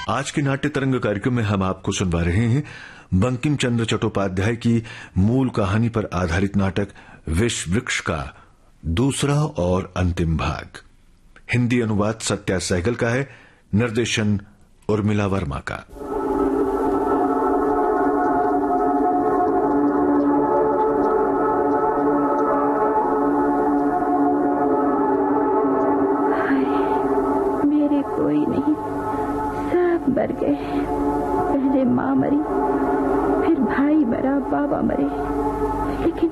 आज के नाट्य तरंग कार्यक्रम में हम आपको सुनवा रहे हैं बंकिम चंद्र चट्टोपाध्याय की मूल कहानी पर आधारित नाटक विष वृक्ष का दूसरा और अंतिम भाग। हिंदी अनुवाद सत्या सहगल का है, निर्देशन उर्मिला वर्मा का। मेरे कोई नहीं, सब मर गए। पहले माँ मरी, फिर भाई मरा, बाबा मरे, लेकिन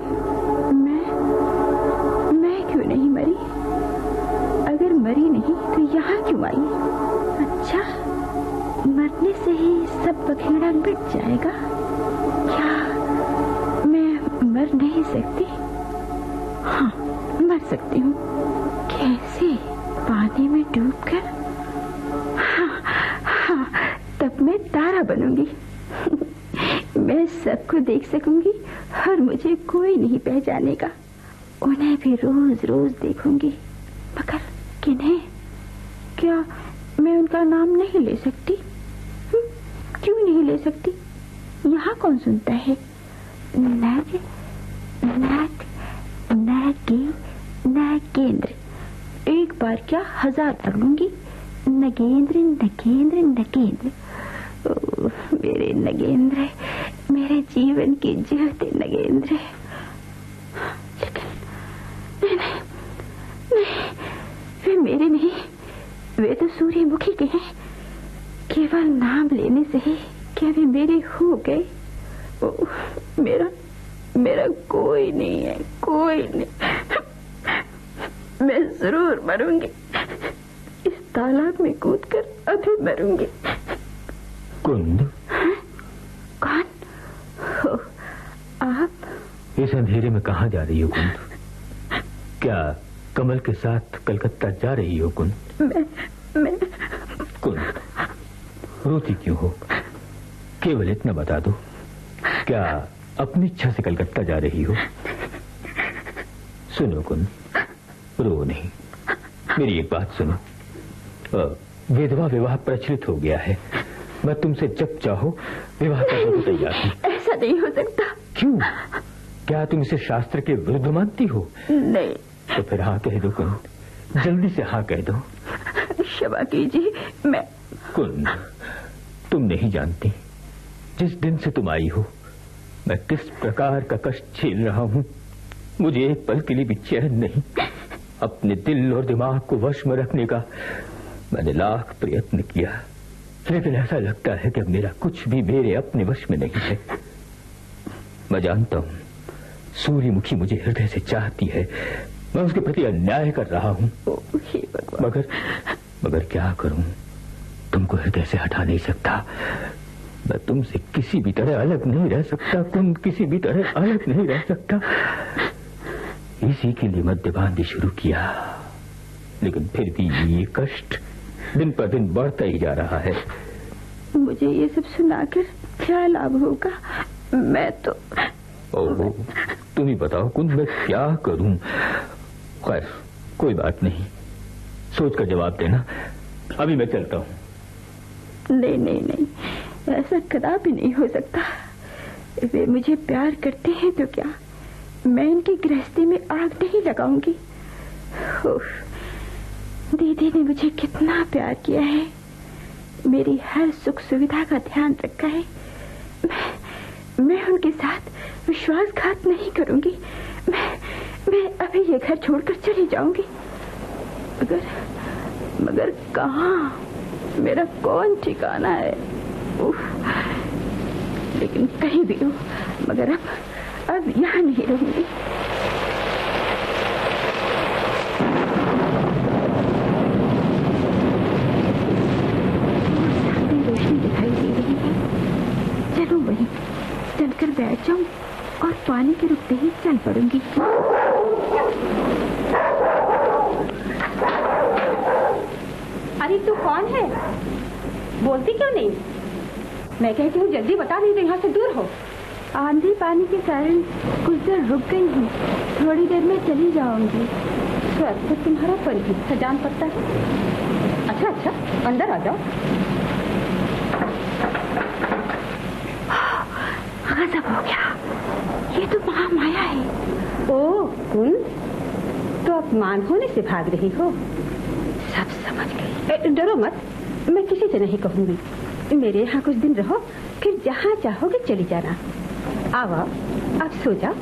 मैं क्यों नहीं मरी? अगर मरी नहीं तो यहाँ क्यों आई? अच्छा, मरने से ही सब बखेड़ा मिट जाएगा क्या? मैं मर नहीं सकती? हाँ, मर सकती हूँ। कैसे? पानी में डूबकर? हाँ, तब मैं तारा बनूंगी। मैं सबको देख सकूंगी और मुझे कोई नहीं पहचानेगा। उन्हें भी रोज रोज देखूंगी, मगर किन्हें? क्या मैं उनका नाम नहीं ले सकती? क्यों नहीं ले सकती? यहाँ कौन सुनता है? नागेंद्र। एक बार क्या 1000 पढ़ लूंगी। नगेंद्र नगेंद्र नगेंद्र। मेरे नगेंद्र, मेरे जीवन के जीवते नगेंद्र। लेकिन नहीं, वे मेरे नहीं, वे तो सूर्यमुखी के हैं। केवल नाम लेने से ही क्या वे मेरे हो गए? मेरा कोई नहीं है, कोई नहीं। मैं जरूर मरूंगी, इस तालाब में कूदकर अभी मरूंगी। कुंद? कौन हो आप? इस अंधेरे में कहाँ जा रही हो कुंद? क्या कमल के साथ कलकत्ता जा रही हो कुंद? मैं कुंद, रोती क्यों हो? केवल इतना बता दो, क्या अपनी इच्छा से कलकत्ता जा रही हो? सुनो कुंद, रो नहीं। मेरी एक बात सुनो, विधवा विवाह प्रचलित हो गया है। मैं तुमसे जब चाहो विवाह करने को तैयार हूँ। ऐसा नहीं हो सकता। क्यों? क्या तुम इसे शास्त्र के विरुद्ध मानती हो? नहीं। तो फिर हाँ कह दो कुंद, जल्दी से हाँ कह दो। क्षमा कीजिए, मैं... कुंद, तुम नहीं जानती जिस दिन से तुम आई हो मैं किस प्रकार का कष्ट झेल रहा हूँ। मुझे एक पल के लिए भी चैन नहीं। अपने दिल और दिमाग को वश में रखने का मैंने लाख प्रयत्न किया, लेकिन ऐसा लगता है कि अब मेरा कुछ भी मेरे अपने वश में नहीं है। मैं जानता हूँ सूर्यमुखी मुझे हृदय से चाहती है, मैं उसके प्रति अन्याय कर रहा हूँ, मगर क्या करूँ? तुमको हृदय से हटा नहीं सकता। मैं तुमसे किसी भी तरह अलग नहीं रह सकता। तुम किसी भी तरह अलग नहीं रह सकता। इसी के लिए मद्यपान भी शुरू किया, लेकिन फिर भी ये कष्ट दिन पर दिन बढ़ता ही जा रहा है। मुझे ये सब सुनाकर क्या लाभ होगा? मैं तो... ओहो, तुम ही बताओ कुंद, मैं क्या करूं? खैर कोई बात नहीं, सोच कर जवाब देना। अभी मैं चलता हूँ। नहीं, ऐसा कदापि नहीं हो सकता। वे मुझे प्यार करते हैं तो क्या, मैं इनकी गृहस्थी में आग नहीं लगाऊंगी। दीदी ने मुझे कितना प्यार किया है, मेरी हर सुख सुविधा का ध्यान रखा है। मैं उनके साथ विश्वासघात नहीं करूंगी। मैं अभी ये घर छोड़कर चली जाऊंगी। मगर कहाँ? मेरा कौन ठिकाना है? लेकिन कहीं भी हो, मगर अब यहाँ नहीं रहूंगी। रोशनी दिखाई दे रही है, चलो वहीं चलकर बैठ जाऊं और पानी के रुकते ही चल पड़ूंगी। अरे तू कौन है? बोलती क्यों नहीं? मैं कहती हूँ जल्दी बता, नहीं तो यहाँ से दूर हो। आंधी पानी के कारण कुछ देर रुक गई हूँ, थोड़ी देर में चली जाऊंगी। स्वर तो तुम्हारा परिचित सा जान पड़ता है। अच्छा अंदर आ जाओ। गजब हो गया, ये तो महामाया है। ओ कुंद, तो अपमान होने से भाग रही हो? सब समझ गई। डरो मत, मैं किसी से नहीं कहूंगी। मेरे यहाँ कुछ दिन रहो, फिर जहाँ चाहोगे चली जाना। आओ अब सो जाओ।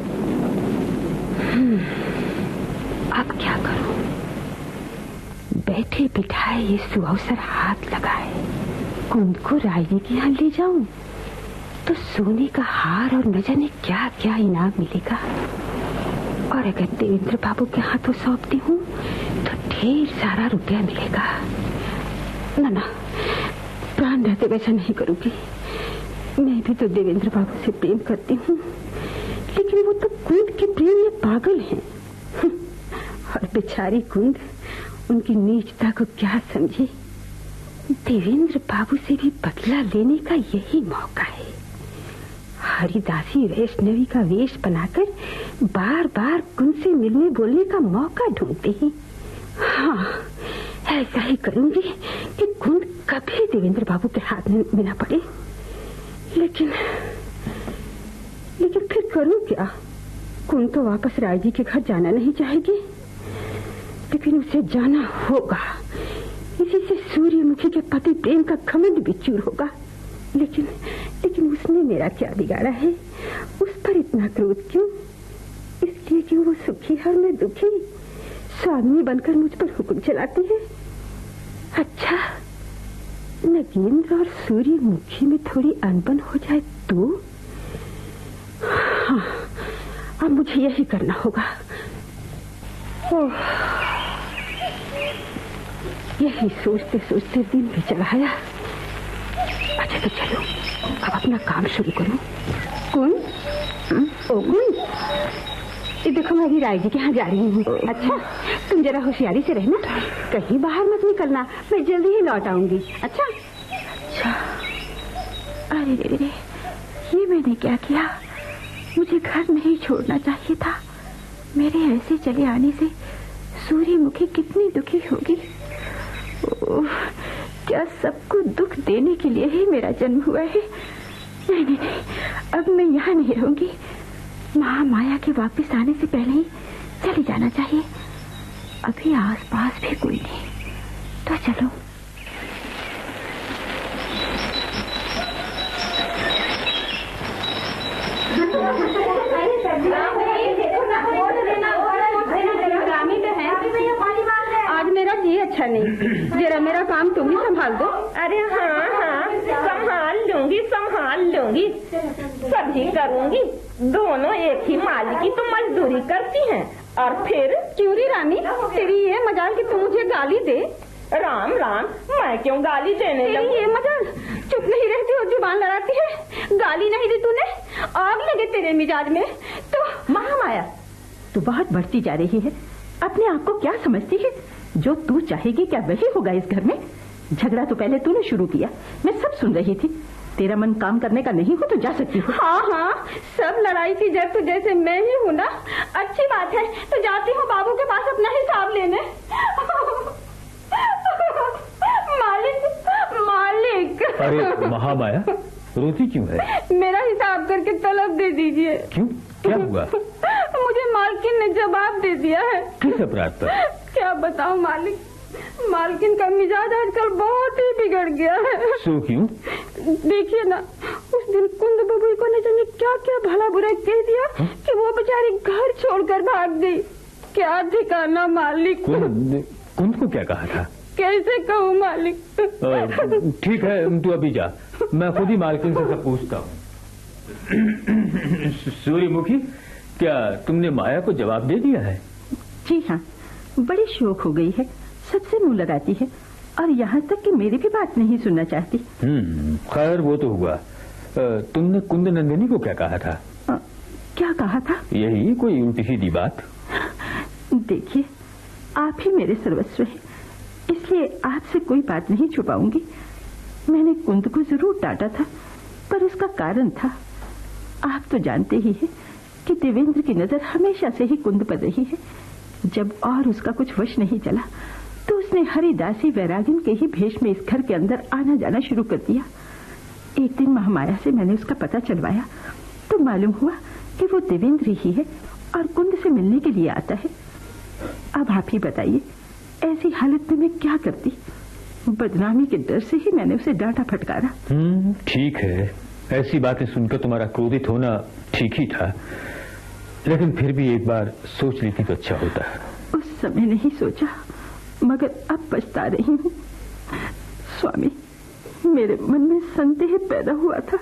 अब क्या करूं? बैठे बिठाए ये सुअवसर हाथ लगाए। कुंद को रायनी के यहाँ ले जाऊं तो सोने का हार और न जाने क्या क्या इनाम मिलेगा, और अगर देवेंद्र बाबू के हाथों सौंपती हूँ तो ढेर सारा रुपया मिलेगा। ना, प्राण रहते वैसा नहीं करूंगी। मैं भी तो देवेंद्र बाबू से प्रेम करती हूँ, लेकिन वो तो कुंद के प्रेम में पागल हैं। और बेचारी कुंद उनकी नीचता को क्या समझे। देवेंद्र बाबू से भी बदला लेने का यही मौका है। हरिदासी वैष्णवी का वेश बनाकर बार बार कुंद से मिलने बोलने का मौका ढूंढते हैं। हाँ, ऐसा ही करूंगी कि कुंद कभी देवेंद्र बाबू के हाथ में न पड़े। लेकिन फिर करूं क्या? कुंद तो वापस राय जी के घर जाना नहीं चाहेगी, लेकिन उसे जाना होगा। इसी से सूर्यमुखी के पति प्रेम का घमंड भी चूर होगा। लेकिन उसने मेरा क्या बिगाड़ा है? उस पर इतना क्रोध क्यों? इसलिए कि वो सुखी है और मैं दुखी, स्वामी बनकर मुझ पर हुक्म चलाती है। अच्छा, नगेंद्र और सूर्यमुखी में थोड़ी अनबन हो जाए तो? हाँ, अब मुझे यही करना होगा। यही सोचते सोचते दिन भी चला आया। अच्छा तो चलो, अब अपना काम शुरू करूं। कौन? ओ कुंद, ये देखो मैं अभी राय जी के यहाँ जा रही हूँ। अच्छा, तुम जरा होशियारी से रहना, कहीं बाहर मत निकलना। मैं जल्दी ही लौट आऊंगी। अच्छा? अरे रे, ये मैंने क्या किया? मुझे घर नहीं छोड़ना चाहिए था। मेरे ऐसे चले आने से सूर्यमुखी कितनी दुखी होगी। क्या सबको दुख देने के लिए ही मेरा जन्म हुआ है? नहीं, अब मैं यहाँ नहीं रहूंगी। महामाया के वापस आने से पहले ही चली जाना चाहिए। अभी आसपास भी कोई नहीं, तो चलो। आज मेरा जी अच्छा नहीं, जरा मेरा काम तुम ही संभाल दो। अरे हाँ, संभाल लूंगी, सब्जी करूंगी। दोनों एक ही माली की तो मजदूरी करती हैं। और फिर क्यों री रानी, तेरी ये मजाल कि तू मुझे गाली दे? राम, मैं क्यों गाली देने लगूं? ये मजाल, चुप नहीं रहती हो, जुबान लड़ाती है। गाली नहीं दी तूने, आग लगे तेरे मिजाज में तो। महामाया, तू बहुत बढ़ती जा रही है। अपने आप को क्या समझती है? जो तू चाहेगी क्या वही होगा इस घर में? झगड़ा तो पहले तूने शुरू किया, मैं सब सुन रही थी। तेरा मन काम करने का नहीं हो तो जा सकती हो। हाँ, सब लड़ाई की जब तो जैसे मैं ही हूँ ना। अच्छी बात है, तो जाती हूँ बाबू के पास अपना हिसाब लेने। मालिक। अरे महामाया, रोती क्यों है? मेरा हिसाब करके तलब दे दीजिए। क्यों, क्या हुआ? मुझे मालकिन ने जवाब दे दिया है। किस अपराध पर? क्या बताऊं मालिक, मालकिन का मिजाज आजकल बहुत ही बिगड़ गया है। सो क्यों? देखिए ना, उस दिन कुंद बबुई को न जाने क्या क्या भला बुरा कह दिया कि वो बेचारी घर छोड़कर भाग गई। क्या ठिकाना मालिक। कुंद को क्या कहा था? कैसे कहूँ मालिक। ठीक है, तू अभी जा, मैं खुद ही मालकिन से सब पूछता हूँ। सूर्यमुखी, क्या तुमने माया को जवाब दे दिया है? जी हाँ, बड़ी शौक हो गई है, सबसे मुंह लगाती है और यहाँ तक कि मेरी भी बात नहीं सुनना चाहती। खैर वो तो हुआ। तुमने कुंद नंदिनी को क्या कहा था? क्या कहा था? यही कोई उल्टी सीधी बात। देखिए, आप ही मेरे सर्वस्व हैं, इसलिए आपसे कोई बात नहीं छुपाऊंगी। मैंने कुंद को जरूर डांटा था, पर उसका कारण था। आप तो जानते ही हैं कि देवेंद्र की नजर हमेशा से ही कुंद पर रही है। जब और उसका कुछ वश नहीं चला तो उसने हरिदासी वैरागिन के ही भेष में इस घर के अंदर आना जाना शुरू कर दिया। एक दिन महामाया से मैंने उसका पता चलवाया तो मालूम हुआ कि वो देवेंद्र ही है और कुंद से मिलने के लिए आता है। अब आप ही बताइए, ऐसी हालत में मैं क्या करती? बदनामी के डर से ही मैंने उसे डांटा फटकारा। ठीक है, ऐसी बातें सुनकर तुम्हारा क्रोधित होना ठीक ही था, लेकिन फिर भी एक बार सोच लेती तो अच्छा होता। उस समय नहीं सोचा, मगर अब पछता रही हूँ। स्वामी, मेरे मन में संदेह पैदा हुआ था,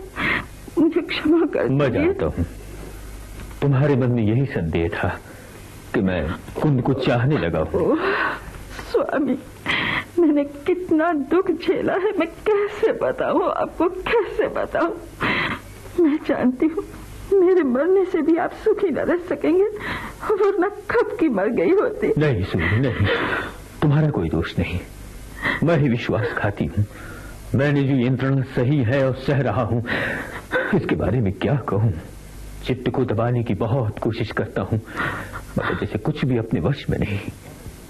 मुझे क्षमा कर दीजिए। मैं जानता हूँ तुम्हारे मन में यही संदेह था कि मैं कुंद को चाहने लगा हूँ। स्वामी, मैंने कितना दुख झेला है, मैं कैसे बताऊं आपको, कैसे बताऊं? मैं जानती हूँ मेरे मरने से भी आप सुखी न रह सकेंगे, वरना कब की मर गई होती। नहीं सूरी, नहीं, तुम्हारा कोई दोष नहीं। मैं ही विश्वासघाती हूँ। मैंने जो यंत्रणा सही है और सह रहा हूँ, इसके बारे में क्या कहूँ। चित्त को दबाने की बहुत कोशिश करता हूँ, मगर जैसे कुछ भी अपने वश में नहीं।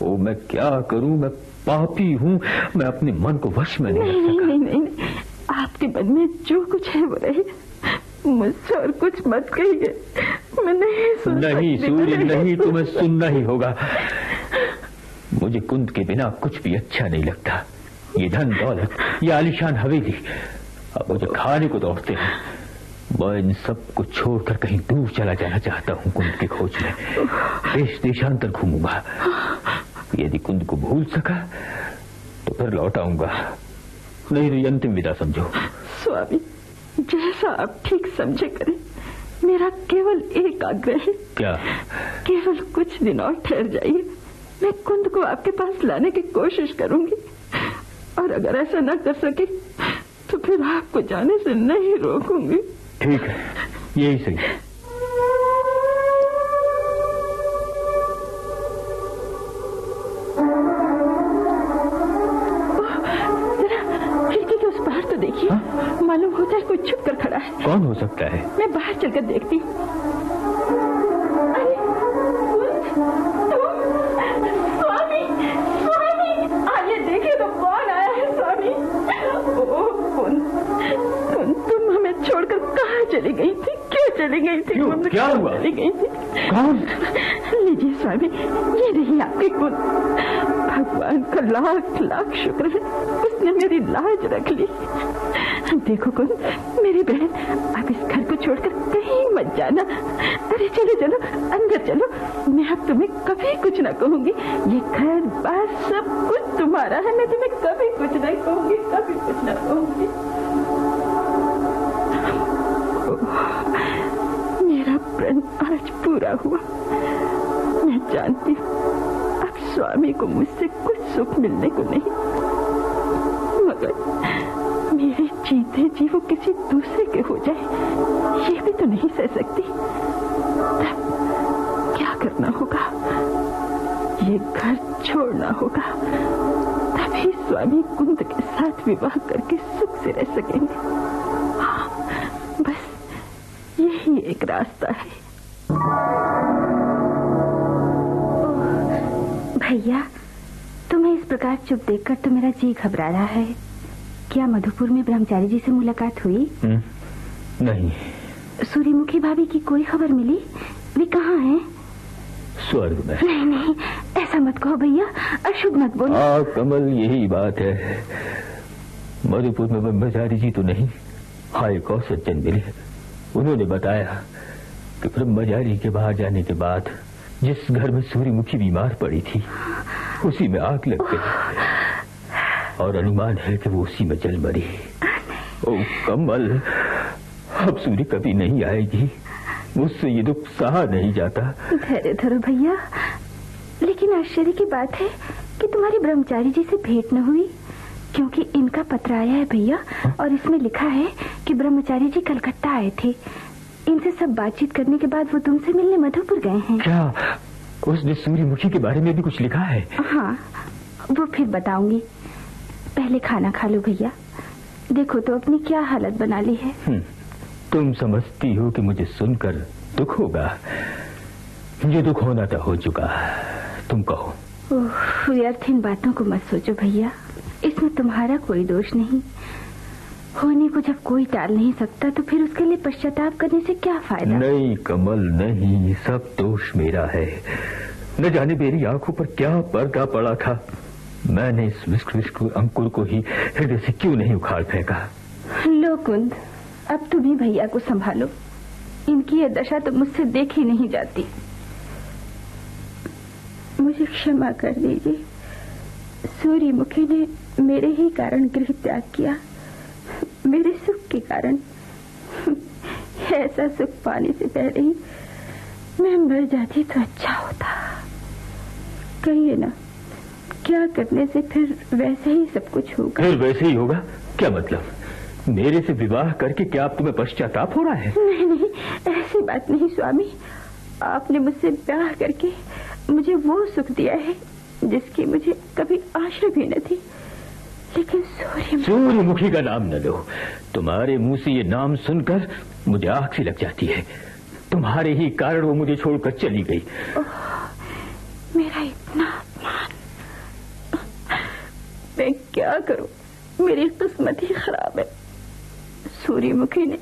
ओ, मैं क्या करूँ, मैं पापी हूँ, मैं अपने मन को वश में नहीं रख सका। नहीं, आपके मन में जो कुछ है वो रहे, मुझसे और कुछ मत कहिए, मैं नहीं सुन नहीं सूरी, नहीं, तुम्हें सुनना ही होगा। मुझे कुंद के बिना कुछ भी अच्छा नहीं लगता। ये धन दौलत, ये आलीशान हवेली, अब मुझे खाने को दौड़ते हैं। मैं इन सब को छोड़कर कहीं दूर चला जाना चाहता हूँ, कुंद की खोज में। देश देशांतर घूमूंगा। यदि कुंद को भूल सका तो फिर लौट आऊंगा, नहीं तो ये अंतिम विदा समझो। स्वामी, जैसा आप ठीक समझे करें। मेरा केवल एक आग्रह है। क्या? केवल कुछ दिन और ठहर जाइए, मैं कुंद को आपके पास लाने की कोशिश करूंगी, और अगर ऐसा न कर सके तो फिर आपको जाने से नहीं रोकूंगी। ठीक है, यही सही। खिड़की के उस पार तो देखिए, मालूम होता है कोई छुप कर खड़ा है। कौन हो सकता है? मैं बाहर चलकर देखती हूँ। स्वामी, स्वामी, आइए देखिए तो कौन आया है। स्वामी, तुम हमें छोड़कर कहाँ चली गई थी? क्यों चली गई थी? क्या हुआ? चली गई थी? कौन? लीजिए स्वामी, ये रही आपकी कुंद। भगवान का लाख लाख शुक्र है, उसने मेरी लाज रख ली। देखो कुंद, मेरी बहन, आप इस घर को छोड़कर कहीं मत जाना। अरे चलो चलो, अंदर चलो, मैं अब तुम्हें कभी कुछ न कहूंगी। ये घर बार सब कुछ तुम्हारा है, मैं तुम्हें कभी कुछ नहीं कहूंगी, कभी कुछ न कहूंगी। मेरा प्रण आज पूरा हुआ। मैं जानती हूँ अब स्वामी को मुझसे कुछ सुख मिलने को नहीं, मगर मेरे जीते जी वो किसी दूसरे के हो जाए, ये भी तो नहीं सह सकती। तब क्या करना होगा? ये घर छोड़ना होगा, तभी स्वामी कुंद के साथ विवाह करके सुख से रह सकेंगे। हाँ, बस यही एक रास्ता है। भैया, तुम्हें इस प्रकार चुप देखकर तो मेरा जी घबरा रहा है। क्या मधुपुर में ब्रह्मचारी जी से मुलाकात हुई? नहीं। सूर्यमुखी भाभी की कोई खबर मिली? वे कहाँ हैं? स्वर्ग में। नहीं नहीं, ऐसा मत कहो भैया, अशुभ मत बोलो। हाँ कमल, यही बात है। मधुपुर में ब्रह्मचारी जी तो नहीं, हाँ एक और सज्जन मिले। उन्होंने बताया कि ब्रह्मचारी के बाहर जाने के बाद जिस घर में सूर्यमुखी बीमार पड़ी थी, उसी में आग लग गई और अनुमान है कि वो उसी में जल मरी। ओ कमल, अब सूर्य कभी नहीं आएगी, मुझसे ये दुख सहा नहीं जाता। धैर्य धरो भैया, लेकिन आश्चर्य की बात है कि तुम्हारी ब्रह्मचारी जी से भेंट न हुई, क्योंकि इनका पत्र आया है भैया, और इसमें लिखा है कि ब्रह्मचारी जी कलकत्ता आए थे। इनसे सब बातचीत करने के बाद वो तुमसे मिलने मधुपुर गए हैं। क्या उसने सूर्यमुखी के बारे में भी कुछ लिखा है? हाँ, वो फिर बताऊंगी, पहले खाना खा लो भैया। देखो तो अपनी क्या हालत बना ली है। तुम समझती हो कि मुझे सुनकर दुख होगा? जो दुख होना था हो चुका, तुम कहो। व्यर्थ इन बातों को मत सोचो भैया, इसमें तुम्हारा कोई दोष नहीं। होने को जब कोई टाल नहीं सकता तो फिर उसके लिए पश्चाताप करने से क्या फायदा? नहीं कमल नहीं, सब दोष मेरा है। न जाने मेरी आंखों पर क्या पर्दा पड़ा था। मैंने इस विष्क अंकुर को ही हृदय से क्यों नहीं उखाड़ फेंका। लो कुंद, अब तुम ही भैया को संभालो। इनकी ये दशा तो मुझसे देखी नहीं जाती। मुझे क्षमा कर दीजिए। सूर्यमुखी ने मेरे ही कारण गृह त्याग किया, मेरे सुख के कारण। ऐसा सुख पाने से पहले ही मैं मर जाती तो अच्छा होता। कहिए ना, क्या करने से फिर वैसे ही सब कुछ होगा? फिर वैसे ही होगा? क्या मतलब? मेरे से विवाह करके क्या आप तुम्हें पश्चाताप हो रहा है? नहीं नहीं, ऐसी बात नहीं स्वामी। आपने मुझसे ब्याह करके मुझे वो सुख दिया है जिसकी मुझे कभी आशा भी न थी। लेकिन सूर्यमुखी का नाम न लो। तुम्हारे मुंह से ये नाम सुनकर मुझे आंख सी लग जाती है। तुम्हारे ही कारण वो मुझे छोड़कर चली गई। मेरा इतना अपमान, मैं क्या करूं? मेरी किस्मत ही खराब है। सूर्यमुखी ने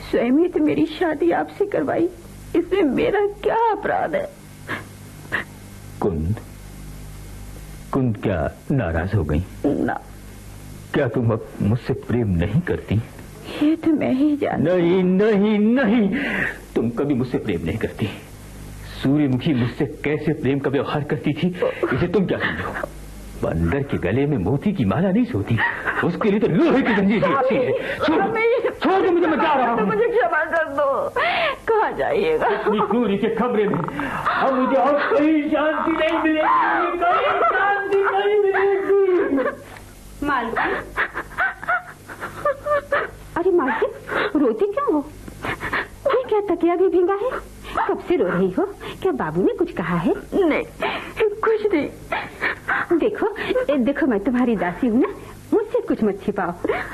स्वयं ही तो मेरी शादी आपसे करवाई, इसमें मेरा क्या अपराध है? कुंद, कुंद क्या नाराज हो गई? ना। क्या तुम अब मुझसे प्रेम नहीं करती? ये तो मैं ही जानती। नहीं नहीं नहीं, तुम कभी मुझसे प्रेम नहीं करती। सूर्यमुखी मुझसे कैसे प्रेम का व्यवहार करती थी इसे तुम क्या समझो? बंदर के गले में मोती की माला नहीं सोती, उसके लिए तो लोहे की जंजीर अच्छी है। छोड़ मुझे, मैं जा रहा हूँ। मुझे क्षमा कर दो। कहाँ जाइएगा? अपनी दूरी के कमरे में। अब मुझे और कहीं शांति नहीं मिलेगी, कहीं शांति नहीं मिलेगी। मालकिन, अरे मालकिन, रोती क्यों हो? ये क्या तकिया भी भींगा है? कब से रो रही हो? क्या बाबू ने कुछ कहा है? नहीं, कुछ नहीं। देखो मैं तुम्हारी दासी हूँ ना, मुझसे कुछ मत छिपाओ।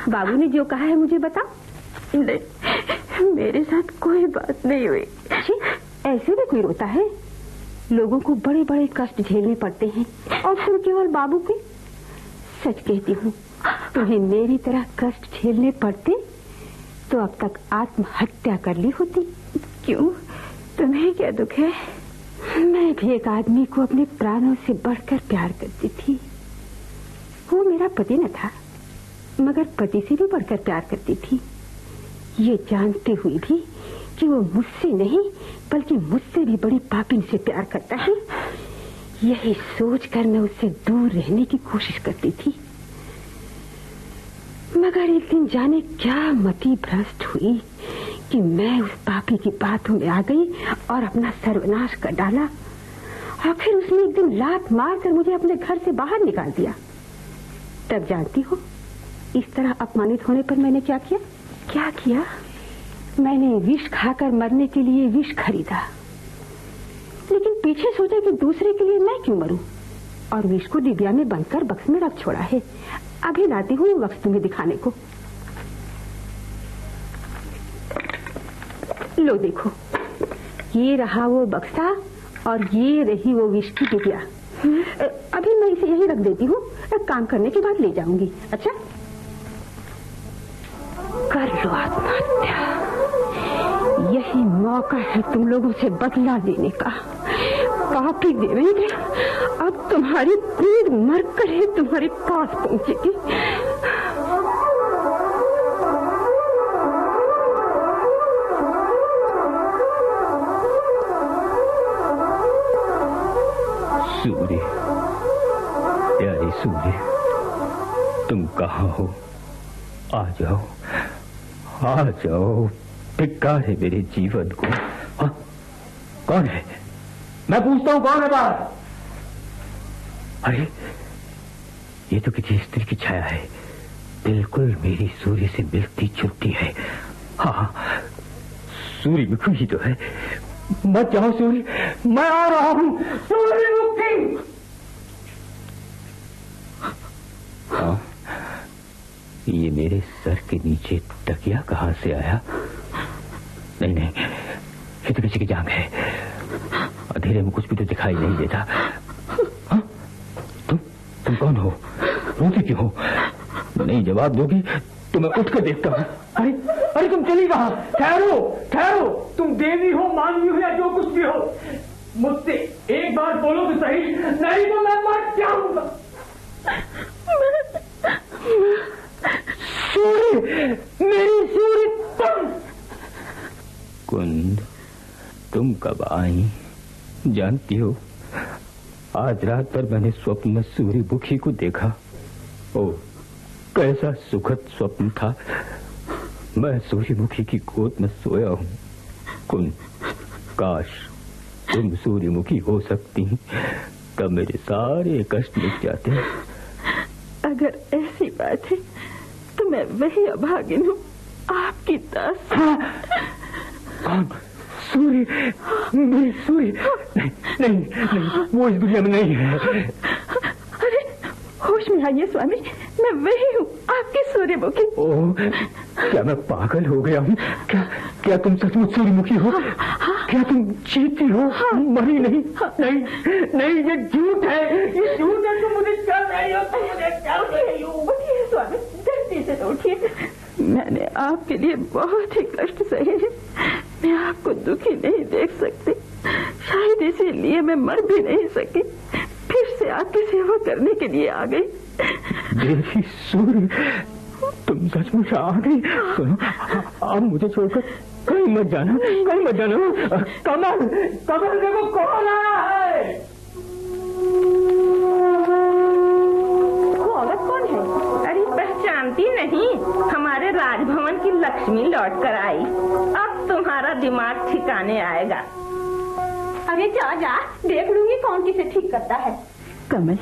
बाबू ने जो कहा है मुझे बताओ। नहीं, मेरे साथ कोई बात नहीं हुई। ऐसे भी कोई रोता है? लोगों को बड़े बड़े कष्ट झेलने पड़ते हैं और तुम केवल बाबू के। सच कहती हूँ, तुम्हें मेरी तरह कष्ट झेलने पड़ते तो अब तक आत्महत्या कर ली होती। क्यों? तुम्हें क्या दुख है? मैं भी एक आदमी को अपने प्राणों से बढ़कर प्यार करती थी। वो मेरा पति न था, मगर पति से भी बढ़कर प्यार करती थी, ये जानते हुए भी कि वो मुझसे नहीं बल्कि मुझसे भी बड़ी पापिन से प्यार करता है। यही सोचकर मैं उससे दूर रहने की कोशिश करती थी, मगर एक दिन जाने क्या मति भ्रष्ट हुई कि मैं उस पापी की बातों में आ गई और अपना सर्वनाश कर डाला। और फिर उसने एक दिन लात मारकर मुझे अपने घर से बाहर निकाल दिया। तब जानती हो इस तरह अपमानित होने पर मैंने क्या किया? क्या किया? मैंने विष खाकर मरने के लिए विष खरीदा, लेकिन पीछे सोचा कि दूसरे के लिए मैं क्यों मरूं, और विष को डिबिया में बंदकर बक्स में रख छोड़ा है। अभी लाती हूँ बक्स तुम्हें दिखाने को। लो देखो, ये रहा वो बक्सा और ये रही वो विष की डिबिया। अभी मैं इसे यही रख देती हूँ, काम करने के बाद ले जाऊंगी। अच्छा, कर लो आत्महत्या। यही मौका है तुम लोगों से बदला लेने का। पापी देवेंद्र, अब तुम्हारी क्रूर मरकर ही तुम्हारे पास पहुंचेगी। सूर्य, प्यारे सूर्य, तुम कहाँ हो? आ जाओ, आ जाओ, धिक्कार है मेरे जीवन को। हाँ, कौन है? मैं पूछता हूँ, कौन है बाहर? अरे, ये तो किसी स्त्री की छाया है, बिल्कुल मेरी सूर्य से मिलती जुलती है। हाँ, सूर्यमुखी ही तो है। मत जाओ सूर्य, मैं आ रहा हूँ। सूर्यमुखी! हाँ, ये मेरे सर के नीचे तकिया कहाँ से आया? नहीं नहीं, ये तो किसी की जांघ है। अंधेरे में कुछ भी तो दिखाई नहीं देता। हाँ? तुम कौन हो? रोती क्यों हो? नहीं जवाब दोगी तो मैं उठ कर देखता हूँ। अरे अरे तुम चली कहाँ? ठहरो ठहरो, तुम देवी हो, मानवी हो या जो कुछ भी हो, मुझसे एक बार बोलो तो सही, नहीं तो मैं मर जाऊंगा। सूर्य, मेरी सूर्य, कुंद तुम कब आई जानती हो? आज रात पर मैंने स्वप्न में सूर्यमुखी को देखा। ओ कैसा सुखद स्वप्न था। मैं सूर्यमुखी की गोद में सोया हूँ। कुंद काश तुम सूर्यमुखी हो सकती, तब मेरे सारे कष्ट मिट जाते। अगर ऐसी बात है तो मैं वही अभागिन हूँ, आपकी दास। सूर्य, मेरी सूर्य, नहीं नहीं, वो इस दुनिया में नहीं है। अरे होश में आइए स्वामी, मैं वही हूँ, आपकी सूर्यमुखी। ओह, क्या मैं पागल हो गया हूँ? क्या तुम सचमुच सूर्यमुखी हो? क्या तुम जीती हो? मरी नहीं? नहीं, ये झूठ है, ये झूठ है। तुम मुझे चल रही हो, तुम मुझे चल रही हो। उठिए स्वामी, जल्दी से उठिए। मैंने आपके लिए बहुत ही कष्ट सहे हैं। मैं आपको दुखी नहीं देख सकती, शायद इसीलिए मैं मर भी नहीं सकी। फिर से आपकी सेवा करने के लिए आ गई। देवी सूर्य, तुम सचमुच आ गई। सुनो, अब मुझे छोड़कर कहीं मत जाना, कहीं मत जाना। कमल, कमल देखो कौन आया है। वो औरत कौन है? अरे पहचानती नहीं, हमारे राजभवन की लक्ष्मी लौट कर आई। अब तुम्हारा दिमाग ठिकाने आएगा। अरे जा देख लूंगी कौन किसे ठीक करता है। कमल,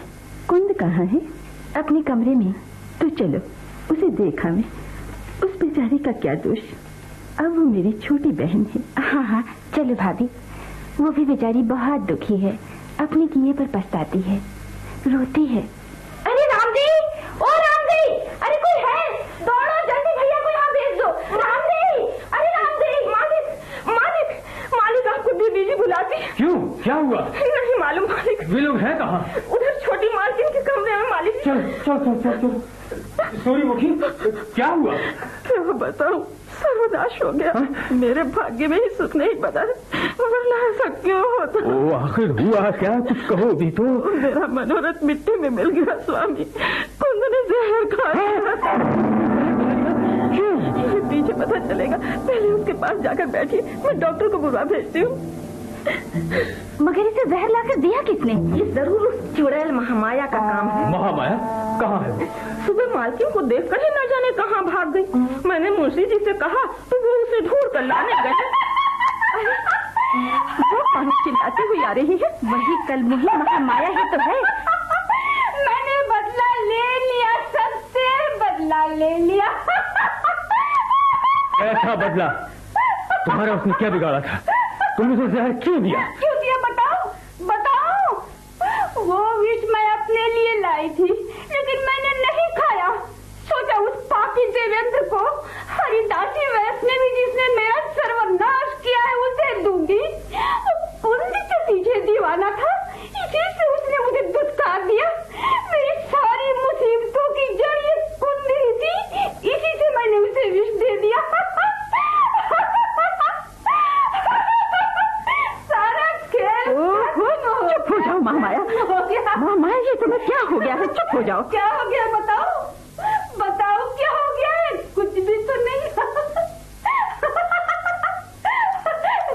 कुंद कहाँ है? अपने कमरे में। तो चलो उसे देखा मैं। उस बेचारी का क्या दोष, अब वो मेरी छोटी बहन है। हाँ चलो भाभी। वो भी बेचारी बहुत दुखी है, अपने किए पर पछताती है, रोती है। अरे रामदी, ओ रामदी, अरे कोई है? दौड़ो जल्दी, भैया को यहाँ भेज दो। रामदी, अरे रामदी, मालिक आपको दीदी जी बुलाती। क्यों, क्या हुआ? नहीं मालूम मालिक। वे लोग हैं कहाँ? उधर छोटी मालकिन के कमरे में मालिक। चल। सूर्यमुखी, क्या हुआ? क्या बताऊं, सर्वनाश हो गया। मेरे भाग्य में ही सुख नहीं बना, वरना ऐसा क्यों होता? ओ आखिर हुआ क्या? कुछ कहो भी तो। मेरा मनोरथ मिट्टी में मिल गया स्वामी। कुंद ने जहर खाया। ये पीछे पता चलेगा, पहले उसके पास जाकर बैठिए, मैं डॉक्टर को बुला भेजती हूँ। मगर इसे जहर लाकर दिया किसने? ये जरूर उस चुड़ैल महामाया का काम है। महामाया कहाँ है? सुबह मालकिन को देखकर ही न जाने कहाँ भाग गई। मैंने मुंशी जी से कहा तो वो उसे ढूंढ कर लाने गए। वो कौन चिल्लाती हुई आ रही है? वही कल मुही महामाया ही तो है। मैंने बदला ले लिया, सबसे बदला ले लिया। ऐसा बदला? तुम्हारा उसने क्या बिगाड़ा था? तुमने उसे जहर क्यों दिया? क्यों दिया बताओ। वो विष मैं अपने लिए लाई थी, लेकिन मैंने नहीं खाया। सोचा उस पापी देवेंद्र को, हरिदासी वैष्णवी जिसने मेरा सर्वनाश किया है, उसे दूंगी। कुंद के पीछे दीवाना था, इसी से उसने मुझे दुत्कार दिया। मेरी सारी मुसीबतों की जड़ ये कुंद ही थी, इसी से मैंने उसे विष दे दिया। चुप हो जाओ महामाया। महामाया, ये तुम्हें क्या हो गया है? चुप हो जाओ। क्या हो गया बताओ क्या हो गया है? कुछ भी तो नहीं।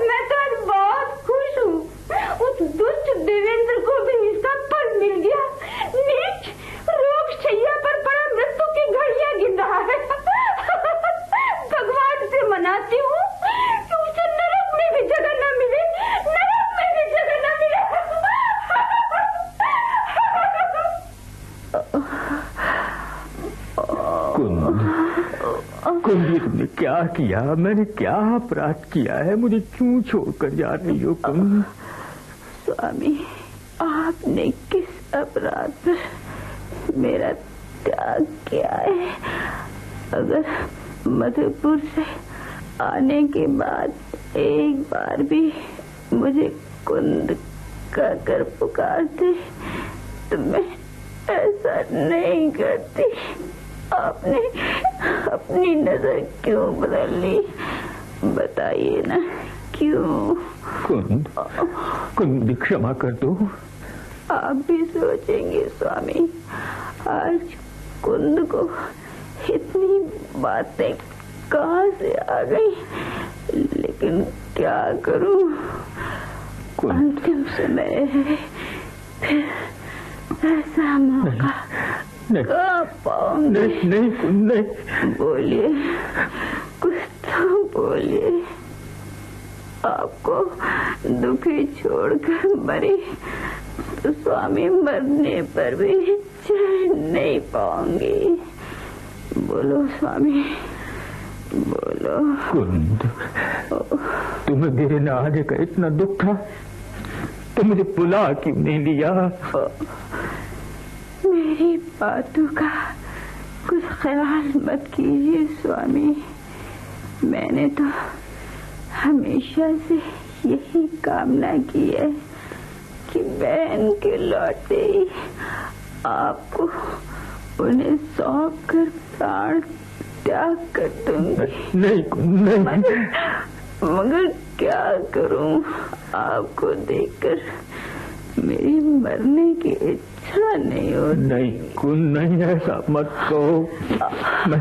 मैं तो आज बहुत खुश हूँ। उस दुष्ट देवेंद्र को भी इसका फल मिल गया। नीच रोग शैया पर पड़ा मृत्यु की घड़ियां गिन रहा है। भगवान से मनाती हूँ कि उसे नरक में भी जगह न मिले, नरक में भी जगह न मिले। कुंद, तुमने क्या किया? मैंने क्या अपराध किया है? मुझे क्यों छोड़कर जा रही हो कुंद? स्वामी, आपने किस अपराध पर मेरा त्याग किया है? अगर मधुपुर से आने के बाद एक बार भी मुझे कुंद कहकर पुकारते तो मैं ऐसा नहीं करती। आपने अपनी नजर क्यों बदल ली? बताइए ना, क्यों? कुंद क्षमा कर दो। आप भी सोचेंगे स्वामी, आज कुंद को इतनी बातें कहाँ से आ गई, लेकिन क्या करूं, अंतिम समय है, फिर ऐसा मौका कहाँ पाऊंगी? नहीं। बोलिए, कुछ तो बोलिए। आपको दुखी छोड़कर मरी तो स्वामी मरने पर भी चैन नहीं पाऊंगी। बोलो स्वामी, बोलो। कुंद, तुम्हें मेरे न आने का इतना दुख था तो मुझे बुला क्यों नहीं लिया? मेरी बातों का कुछ ख्याल मत कीजिए स्वामी। मैंने तो हमेशा से यही कामना की है कि बहन के लौटते ही आपको उन्हें सौंप कर प्राण त्याग कर दूंगी। नहीं। मगर क्या करूं, आपको देखकर मेरी मरने की इच्छा नहीं होती। नहीं, ऐसा मत कहो। मैं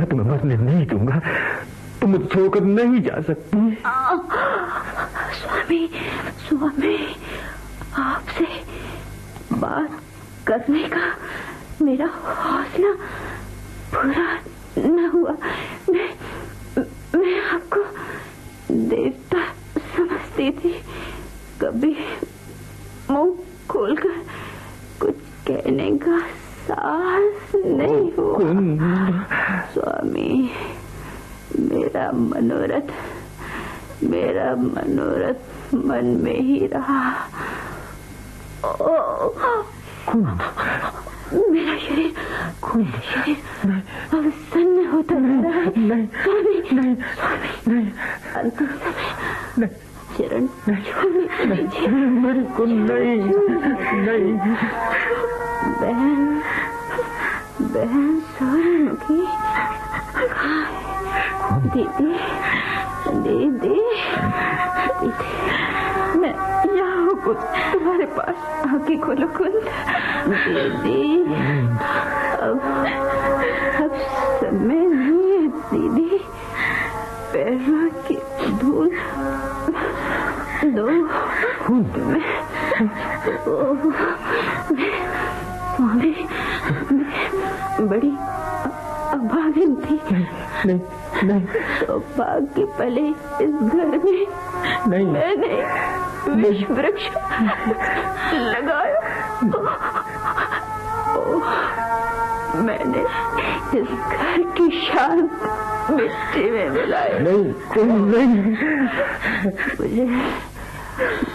तुम्हें मरने नहीं दूंगा। तुम मुझे छोड़कर नहीं जा सकती। स्वामी, आपसे बात करने का मेरा हौसला पूरा न हुआ। मैं आपको देवता समझती थी। कभी मुंह खोलकर कुछ कहने का साहस नहीं हुआ। स्वामी, मेरा मनोरथ मन में ही रहा। मेरा शरीर अब सन्न होता जा रहा है। नहीं, अंतिम समय चरण मेरी कुंद, नहीं। बहन सूरजमुखी, दीदी, मैं यहाँ हूँ, तुम्हारे पास आके खोलो कुंद। दीदी, अब समय नहीं है दीदी, पैरों की धूल दो। मैं बड़ी अभागिन थी। नहीं। सौभाग्य पले इस घर में मैंने विष वृक्ष लगाया। मैंने इस घर की शांत मिट्टी में मिलाई। नहीं। मुझे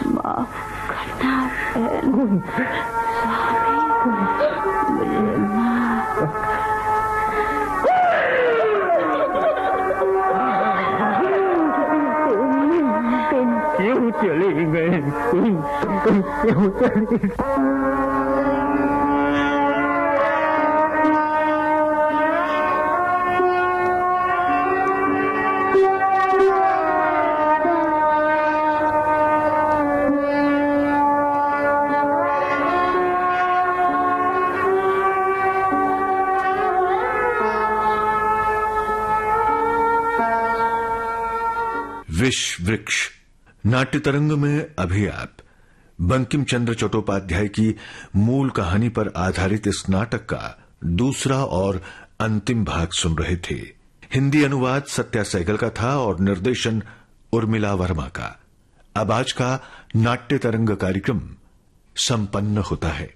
माफ करना बहन। मुझे माफ। क्यों चली गए? तुम क्यों चली गए? विष वृक्ष नाट्य तरंग में अभी आप बंकिम चंद्र चट्टोपाध्याय की मूल कहानी पर आधारित इस नाटक का दूसरा और अंतिम भाग सुन रहे थे। हिंदी अनुवाद सत्या सहगल का था और निर्देशन उर्मिला वर्मा का। अब आज का नाट्य तरंग कार्यक्रम संपन्न होता है।